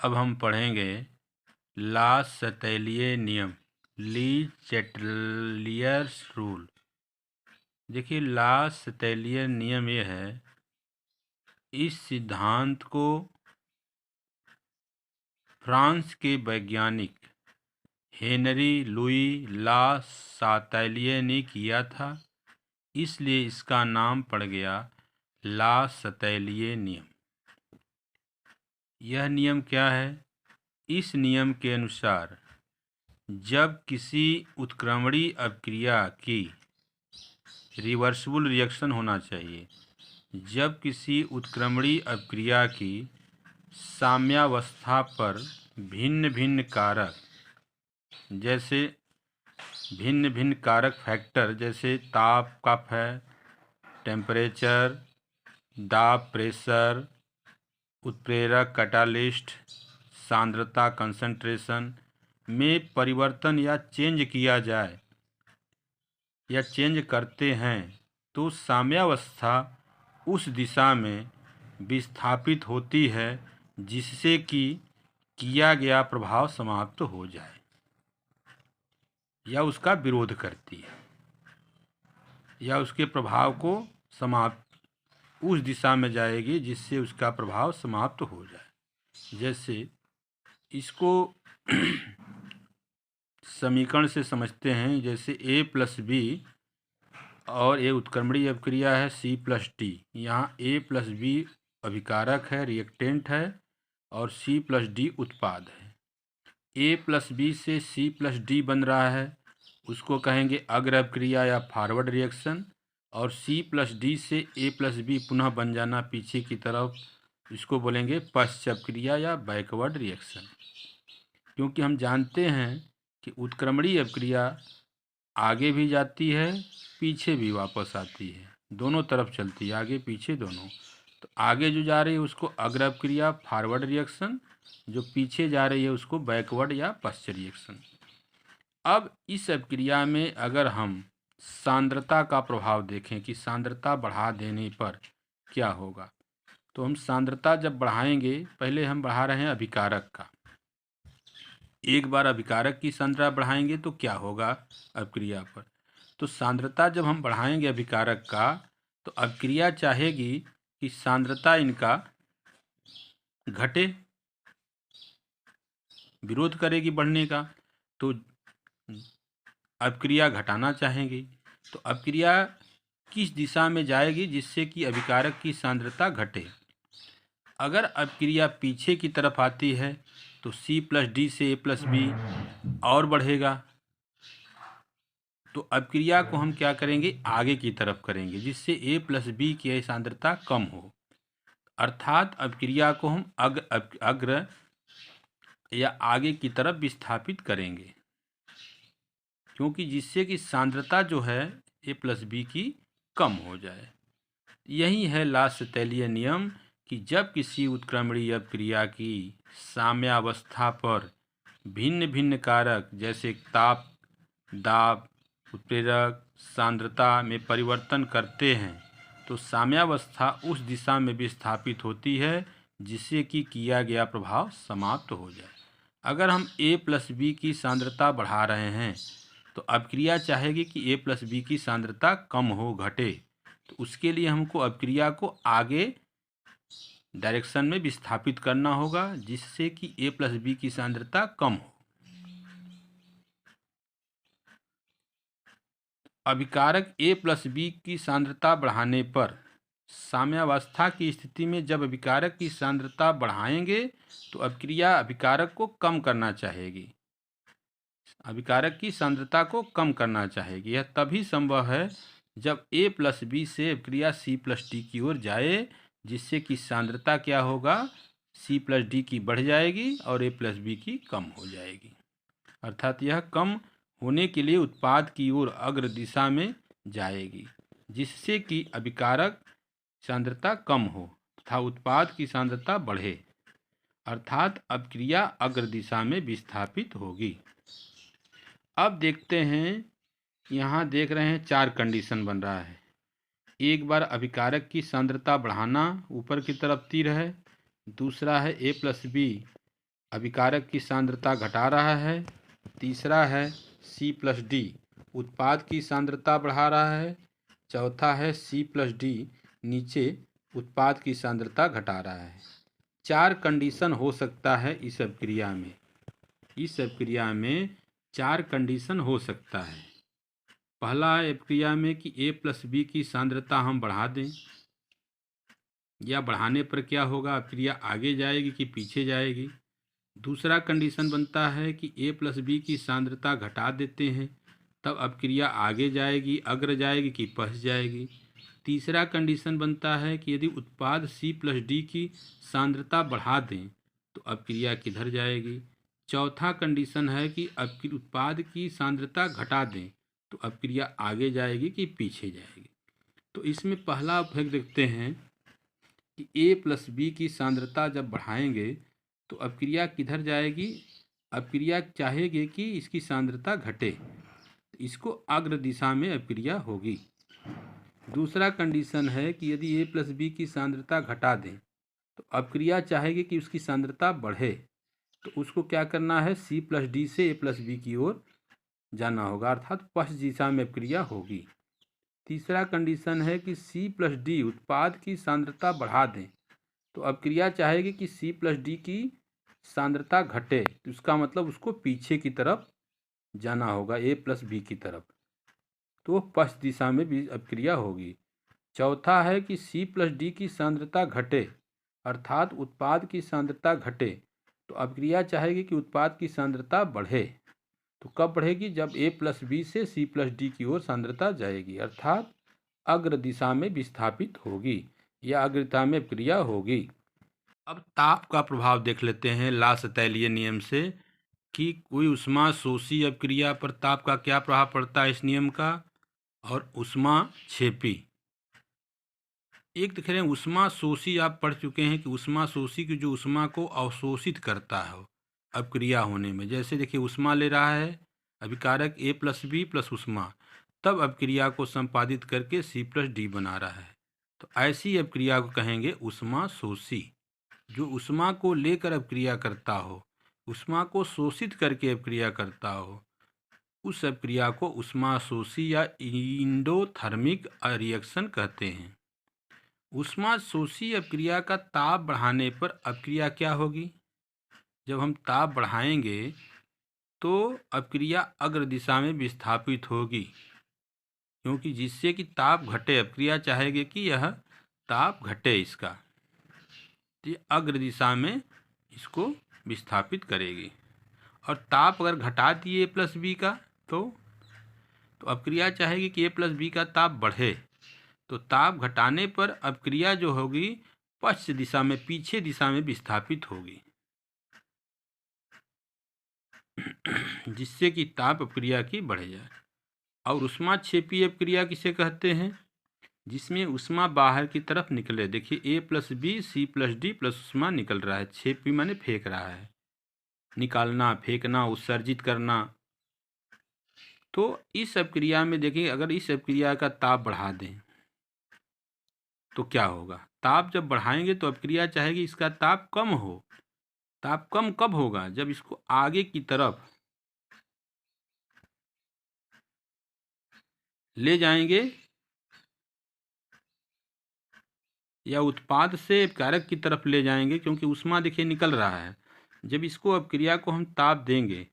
अब हम पढ़ेंगे ला सतैलिए नियम, ली चैटलियर्स रूल। देखिए, ला सतैलिए नियम ये है, इस सिद्धांत को फ्रांस के वैज्ञानिक हेनरी लुई ला सतैलिए ने किया था, इसलिए इसका नाम पड़ गया ला सतैलिए नियम। यह नियम क्या है? इस नियम के अनुसार जब किसी उत्क्रमणीय अभिक्रिया की रिवर्सिबल रिएक्शन होना चाहिए, जब किसी उत्क्रमणीय अभिक्रिया की साम्यावस्था पर भिन्न भिन्न कारक फैक्टर जैसे ताप कफ है, टेम्परेचर, दाब प्रेशर, उत्प्रेरक कैटालिस्ट, सांद्रता कंसंट्रेशन में परिवर्तन या चेंज किया जाए या चेंज करते हैं, तो साम्यावस्था उस दिशा में विस्थापित होती है जिससे कि किया गया प्रभाव समाप्त हो जाए या उसका विरोध करती है या उसके प्रभाव को समाप्त उस दिशा में जाएगी जिससे उसका प्रभाव समाप्त हो जाए। जैसे इसको समीकरण से समझते हैं, जैसे A+B और ये उत्क्रमणीय अभिक्रिया है C+D। यहाँ A+B अभिकारक है, रिएक्टेंट है, और C+D उत्पाद है। A+B से C+D बन रहा है, उसको कहेंगे अग्र अभिक्रिया या फॉरवर्ड रिएक्शन, और C+D से A+B पुनः बन जाना पीछे की तरफ, इसको बोलेंगे पश्च अभिक्रिया या बैकवर्ड रिएक्शन। क्योंकि हम जानते हैं कि उत्क्रमणीय अभिक्रिया आगे भी जाती है, पीछे भी वापस आती है, दोनों तरफ चलती है, आगे पीछे दोनों। तो आगे जो जा रही है उसको अग्र अभिक्रिया फॉरवर्ड रिएक्शन, जो पीछे जा रही है उसको बैकवर्ड या पश्च रिएक्शन। अब इस अभिक्रिया में अगर हम सांद्रता का प्रभाव देखें कि सांद्रता बढ़ा देने पर क्या होगा, तो हम सांद्रता जब बढ़ाएंगे, पहले हम बढ़ा रहे हैं अभिकारक का, एक बार अभिकारक की सांद्रता बढ़ाएंगे तो क्या होगा अभिक्रिया पर, तो सांद्रता जब हम बढ़ाएंगे अभिकारक का, तो अभिक्रिया चाहेगी कि सांद्रता इनका घटे, विरोध करेगी बढ़ने का, तो अभिक्रिया घटाना चाहेंगी। तो अभिक्रिया किस दिशा में जाएगी जिससे कि अभिकारक की सांद्रता घटे? अगर अभिक्रिया पीछे की तरफ आती है तो C+D से A+B और बढ़ेगा, तो अभिक्रिया को हम क्या करेंगे, आगे की तरफ करेंगे, जिससे A+B की सांद्रता कम हो। अर्थात अभिक्रिया को हम अग्र या आगे की तरफ विस्थापित करेंगे, क्योंकि जिससे कि सांद्रता जो है A+B की कम हो जाए। यही है ला सतैलिए नियम कि जब किसी उत्क्रमणीय अभिक्रिया की साम्यावस्था पर भिन्न भिन्न कारक जैसे ताप, दाब, उत्प्रेरक, सांद्रता में परिवर्तन करते हैं, तो साम्यावस्था उस दिशा में विस्थापित होती है जिससे कि किया गया प्रभाव समाप्त हो जाए। अगर हम A+B की सांद्रता बढ़ा रहे हैं तो अभिक्रिया चाहेगी कि A+B की सांद्रता कम हो, घटे, तो उसके लिए हमको अभिक्रिया को आगे डायरेक्शन में विस्थापित करना होगा जिससे कि A+B की सांद्रता कम हो। अभिकारक A+B की सांद्रता बढ़ाने पर साम्यावस्था की स्थिति में जब अभिकारक की सांद्रता बढ़ाएंगे तो अभिक्रिया अभिकारक को कम करना चाहेगी, अभिकारक की सांद्रता को कम करना चाहेगी। यह तभी संभव है जब A+B से अभिक्रिया C+D की ओर जाए, जिससे कि सांद्रता क्या होगा, C+D की बढ़ जाएगी और A+B की कम हो जाएगी। अर्थात यह कम होने के लिए उत्पाद की ओर अग्र दिशा में जाएगी, जिससे कि अभिकारक सांद्रता कम हो तथा उत्पाद की सांद्रता बढ़े, अर्थात अभिक्रिया अग्र दिशा में विस्थापित होगी। अब देखते हैं, यहाँ देख रहे हैं 4 कंडीशन बन रहा है। एक बार अभिकारक की सांद्रता बढ़ाना, ऊपर की तरफ तीर है। दूसरा है A+B अभिकारक की सांद्रता घटा रहा है। तीसरा है C+D, उत्पाद की सांद्रता बढ़ा रहा है। चौथा है C+D, नीचे उत्पाद की सांद्रता घटा रहा है। 4 कंडीशन हो सकता है इस अभिक्रिया में। इस अभिक्रिया में 4 कंडीशन हो सकता है। पहला अभिक्रिया में कि A+B की सांद्रता हम बढ़ा दें, या बढ़ाने पर क्या होगा, अभिक्रिया आगे जाएगी कि पीछे जाएगी। दूसरा कंडीशन बनता है कि A+B की सांद्रता घटा देते हैं, तब अभिक्रिया आगे जाएगी, अग्र जाएगी कि पश्च जाएगी। तीसरा कंडीशन बनता है कि यदि उत्पाद C+D की सांद्रता बढ़ा दें तो अभिक्रिया किधर जाएगी। चौथा कंडीशन है कि उत्पाद की सांद्रता घटा दें तो अभिक्रिया आगे जाएगी कि पीछे जाएगी। तो इसमें पहला अभिक्रिया देखते हैं कि A+B की सांद्रता जब बढ़ाएंगे तो अभिक्रिया किधर जाएगी। अभिक्रिया चाहेगी कि इसकी सांद्रता घटे, तो इसको अग्र दिशा में अभिक्रिया होगी। दूसरा कंडीशन है कि यदि A+B की सांद्रता घटा दें तो अभिक्रिया चाहेगी कि उसकी सांद्रता बढ़े, तो उसको क्या करना है, C+D से A+B की ओर जाना होगा, अर्थात पश्च दिशा में अभिक्रिया होगी। तीसरा कंडीशन है कि C+D उत्पाद की सांद्रता बढ़ा दें तो अभिक्रिया चाहेगी कि C+D की सांद्रता घटे, तो इसका मतलब उसको पीछे की तरफ जाना होगा, A+B की तरफ, तो पश्च दिशा में भी अभिक्रिया होगी। चौथा है कि C+D की सांद्रता घटे, अर्थात उत्पाद की सांद्रता घटे, तो अभिक्रिया चाहेगी कि उत्पाद की सांद्रता बढ़े। तो कब बढ़ेगी, जब A+B से C+D की ओर सांद्रता जाएगी, अर्थात अग्र दिशा में विस्थापित होगी या अग्रता में अभिक्रिया होगी। अब ताप का प्रभाव देख लेते हैं ला-सतैलीय नियम से कि कोई उष्मा शोषी अभिक्रिया पर ताप का क्या प्रभाव पड़ता है इस नियम का। और उष्माक्षेपी, एक देख रहे हैं उष्मा शोषी, आप पढ़ चुके हैं कि उष्मा शोषी की जो उष्मा को अवशोषित करता है अभिक्रिया होने में। जैसे देखिए उष्मा ले रहा है अभिकारक A+B प्लस उष्मा, तब अभिक्रिया को संपादित करके C+D बना रहा है, तो ऐसी अभिक्रिया को कहेंगे उष्मा शोषी। जो उष्मा को लेकर अभिक्रिया करता हो, उष्मा को शोषित करके अभिक्रिया करता हो, उस अभिक्रिया को उष्मा शोषी या इंडोथर्मिक रिएक्शन कहते हैं। उष्मा शोषी अभिक्रिया का ताप बढ़ाने पर अभिक्रिया क्या होगी, जब हम ताप बढ़ाएंगे तो अभिक्रिया अग्र दिशा में विस्थापित होगी, क्योंकि जिससे कि ताप घटे, अभिक्रिया चाहेगी कि यह ताप घटे इसका, तो ये अग्र दिशा में इसको विस्थापित करेगी। और ताप अगर घटा दिए A+B का तो अभिक्रिया चाहेगी कि A+B का ताप बढ़े, तो ताप घटाने पर अभिक्रिया जो होगी पश्च दिशा में, पीछे दिशा में विस्थापित होगी, जिससे कि ताप अभिक्रिया की बढ़ जाए। और उष्माक्षेपी अभिक्रिया किसे कहते हैं, जिसमें उष्मा बाहर की तरफ निकले। देखिए A+B C+D प्लस उष्मा निकल रहा है, क्षेपी माने फेंक रहा है, निकालना, फेंकना, उत्सर्जित करना। तो इस अभिक्रिया में देखिए अगर इस अभिक्रिया का ताप बढ़ा दें तो क्या होगा, ताप जब बढ़ाएंगे तो अभिक्रिया चाहेगी इसका ताप कम हो। ताप कम कब होगा, जब इसको आगे की तरफ ले जाएंगे या उत्पाद से अभिकारक की तरफ ले जाएंगे, क्योंकि उष्मा देखिए निकल रहा है। जब इसको अभिक्रिया को हम ताप देंगे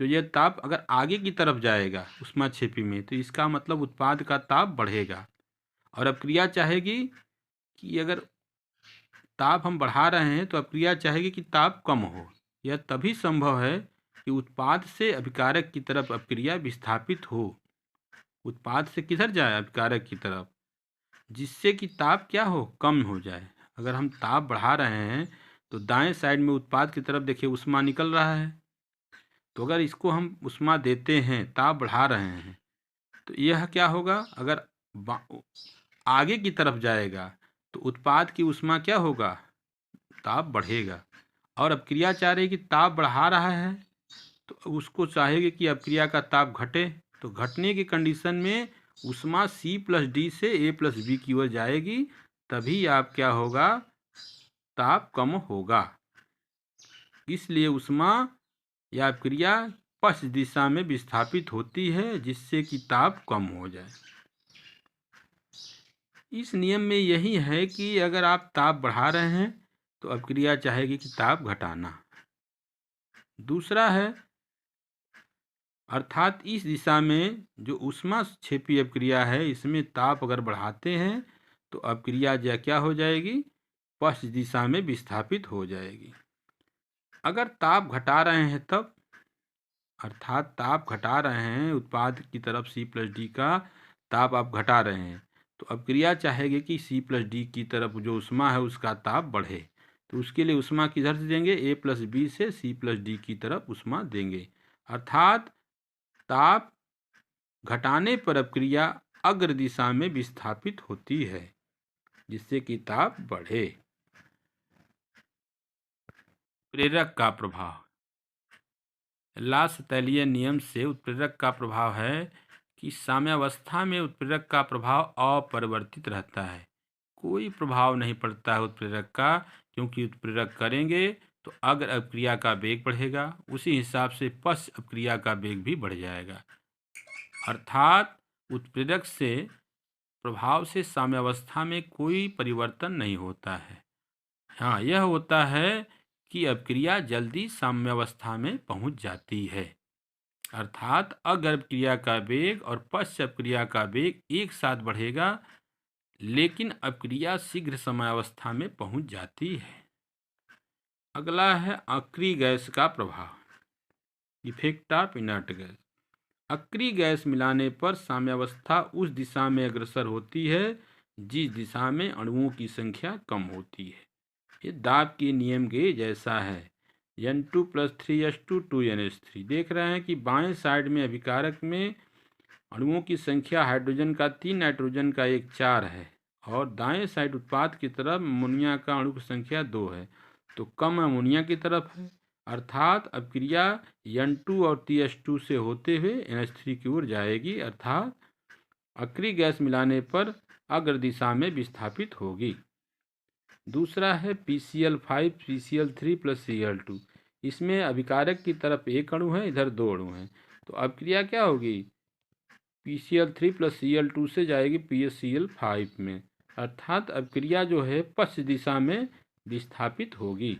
तो यह ताप अगर आगे की तरफ जाएगा उष्माक्षेपी में, तो इसका मतलब उत्पाद का ताप बढ़ेगा। और अभिक्रिया चाहेगी कि अगर ताप हम बढ़ा रहे हैं तो अभिक्रिया चाहेगी कि ताप कम हो। यह तभी संभव है कि उत्पाद से अभिकारक की तरफ अभिक्रिया विस्थापित हो, उत्पाद से किधर जाए, अभिकारक की तरफ, जिससे कि ताप क्या हो, कम हो जाए। अगर हम ताप बढ़ा रहे हैं तो दाएं साइड में उत्पाद की तरफ देखिए उष्मा निकल रहा है, तो अगर इसको हम उष्मा देते हैं, ताप बढ़ा रहे हैं, तो यह क्या होगा, अगर आगे की तरफ जाएगा तो उत्पाद की उष्मा क्या होगा, ताप बढ़ेगा। और अभिक्रिया चाह रही कि ताप बढ़ा रहा है तो उसको चाहेगी कि अभिक्रिया का ताप घटे, तो घटने की कंडीशन में उष्मा C+D से A+B की ओर जाएगी, तभी आप क्या होगा, ताप कम होगा। इसलिए ऊष्मा या क्रिया पश्च दिशा में विस्थापित होती है, जिससे कि ताप कम हो जाए। इस नियम में यही है कि अगर आप ताप बढ़ा रहे हैं तो अपक्रिया चाहेगी कि ताप घटाना। दूसरा है, अर्थात इस दिशा में जो ऊष्मा क्षेपी अपक्रिया है, इसमें ताप अगर बढ़ाते हैं तो अपक्रिया क्या हो जाएगी, पश्च दिशा में विस्थापित हो जाएगी। अगर ताप घटा रहे हैं तब, अर्थात ताप घटा रहे हैं, उत्पाद की तरफ C+D का ताप आप घटा रहे हैं, तो अपक्रिया चाहेगी कि C+D की तरफ जो ऊष्मा है उसका ताप बढ़े। तो उसके लिए ऊष्मा किधर से देंगे, A+B से C+D की तरफ ऊष्मा देंगे। अर्थात ताप घटाने पर अपक्रिया अग्र दिशा में विस्थापित होती है, जिससे कि ताप बढ़े। उत्प्रेरक का प्रभाव। लासतैलीय नियम से उत्प्रेरक का प्रभाव है कि साम्यावस्था में उत्प्रेरक का प्रभाव अपरिवर्तित रहता है। कोई प्रभाव नहीं पड़ता है उत्प्रेरक का, क्योंकि उत्प्रेरक करेंगे तो अग्र अपक्रिया का वेग बढ़ेगा, उसी हिसाब से पश्च अपक्रिया का वेग भी बढ़ जाएगा। अर्थात उत्प्रेरक से प्रभाव से साम्यावस्था में कोई परिवर्तन नहीं होता है। हाँ, यह होता है कि अपक्रिया जल्दी साम्यावस्था में पहुंच जाती है। अर्थात अग्र अपक्रिया का वेग और पश्च अपक्रिया का वेग एक साथ बढ़ेगा, लेकिन अपक्रिया शीघ्र साम्यावस्था में पहुंच जाती है। अगला है अक्रिय गैस का प्रभाव, इफेक्ट ऑफ इनर्ट गैस। अक्रिय गैस मिलाने पर साम्यावस्था उस दिशा में अग्रसर होती है जिस दिशा में अणुओं की संख्या कम होती है। ये दाब के नियम के जैसा है। N2 + 3H2 2NH3। देख रहे हैं कि बाएं साइड में अभिकारक में अणुओं की संख्या हाइड्रोजन का 3, नाइट्रोजन का 1 4 है, और दाएं साइड उत्पाद की तरफ अमोनिया का अणु की संख्या 2 है, तो कम अमोनिया की तरफ है। अर्थात अपक्रिया N2 और TH2 से होते हुए NH3 की ओर जाएगी, अर्थात अक्रिय गैस मिलाने पर अग्र दिशा में विस्थापित होगी। दूसरा है PCl5 PCl3 + Cl2। इसमें अभिकारक की तरफ एक अणु है, इधर 2 अणु हैं, तो अपक्रिया क्या होगी, PCl3 + Cl2 से जाएगी PCl5 में, अर्थात अपक्रिया जो है पश्च दिशा में विस्थापित होगी।